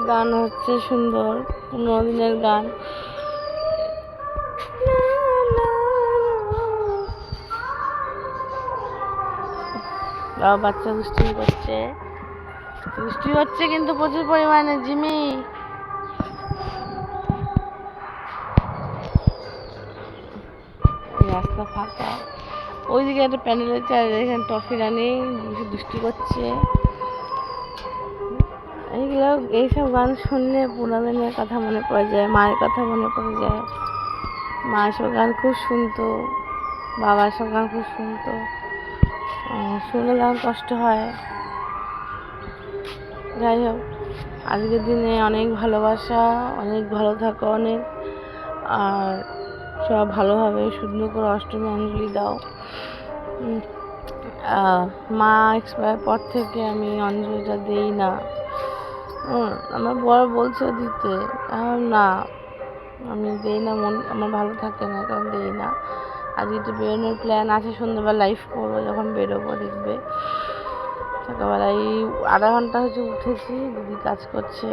গান হচ্ছে সুন্দর, 15 দিনের গান। বাচ্চা দুষ্টুমি করছে, বৃষ্টি হচ্ছে কিন্তু প্রচুর পরিমাণে। জিমি রাস্তা ফাঁকা, ওইদিকে একটা প্যান্ডেল হচ্ছে, আর এখানে টফি রানি দুষ্টি করছে। এইসব গান শুনলে পুরোনো দিনের কথা মনে পড়ে যায়, মায়ের কথা মনে পড়ে যায়। মা এসব গান খুব শুনতো, বাবা এসব গান খুব শুনতো, শুনে যেমন কষ্ট হয়। যাই হোক, আজকের দিনে অনেক ভালোবাসা, অনেক ভালো থাকো, অনেক, আর সব ভালোভাবে সুন্দর করে অষ্টমী অঞ্জলি দাও। মা এক্সপায়ার পর থেকে আমি অঞ্জলিটা দিই না। আমার বড় বলছে দিতে, না আমি দিই না, মন আমার ভালো থাকে না, কারণ দিই না। আজকে একটু বেরোনোর প্ল্যান আছে, সন্ধ্যাবেলা লাইভ করবো যখন বেরোবো, দেখবে। সকালবেলায় 1/2 ঘন্টা হচ্ছে উঠেছি, দিদি কাজ করছে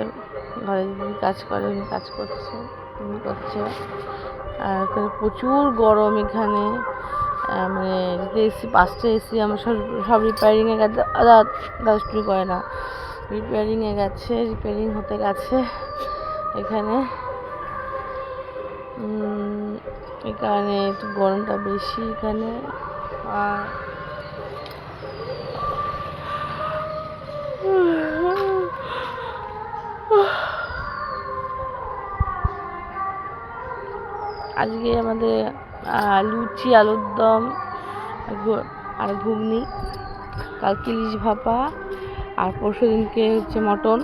ঘরে, দিদি কাজ করে, উনি কাজ করছে, উনি করছে। আর এখানে প্রচুর গরম এখানে, মানে এসি 5টা এসি আমার সব রিপেয়ারিংয়ে গেছে, দাদা করে না, রিপেয়ারিংয়ে গেছে, রিপেয়ারিং হতে গেছে এখানে। এই কারণে একটু গরমটা বেশি এখানে। আর আজকে আমাদের লুচি, আলুর দম আর ঘুগনি, কালকে ইলিশ ভাপা, আর পরশু দিনকে হচ্ছে মটন।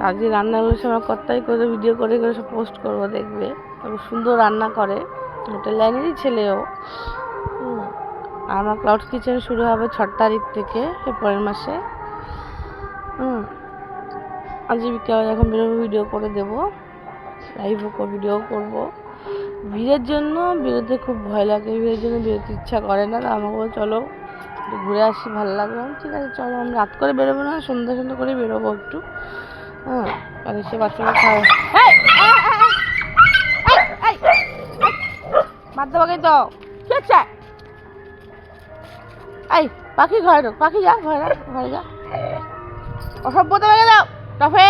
আজকে রান্নাগুলো সব আমার কর্তাই করে, ভিডিও করে করে সব পোস্ট করবো, দেখবে। খুব সুন্দর রান্না করে, হোটেল লাইনেরই ছেলেও। আর আমার ক্লাউড কিচেন শুরু হবে 6 তারিখ থেকে, পরের মাসে। আজ বিকেলে যখন বেরোবো ভিডিও করে দেবো, লাইভও ভিডিও করবো। ভিড়ের জন্য বেরোতে খুব ভয় লাগে, ভিড়ের জন্য বেরোতে ইচ্ছা করে না। আমাকে বলে চলো ঘুরে আসি, ভালো লাগবে। ঠিক আছে চলো, আমি রাত করে বেরোবো না, সন্ধ্যা করে বেরোবো একটু। কারণ সে বাচ্চারা খাওয়া বাদ দেবো তো, কি হচ্ছে? এই পাখি ঘরে ঢোক, পাখি যা ঘরে যা, অসভ্যতা বেড়ে দাও টফে।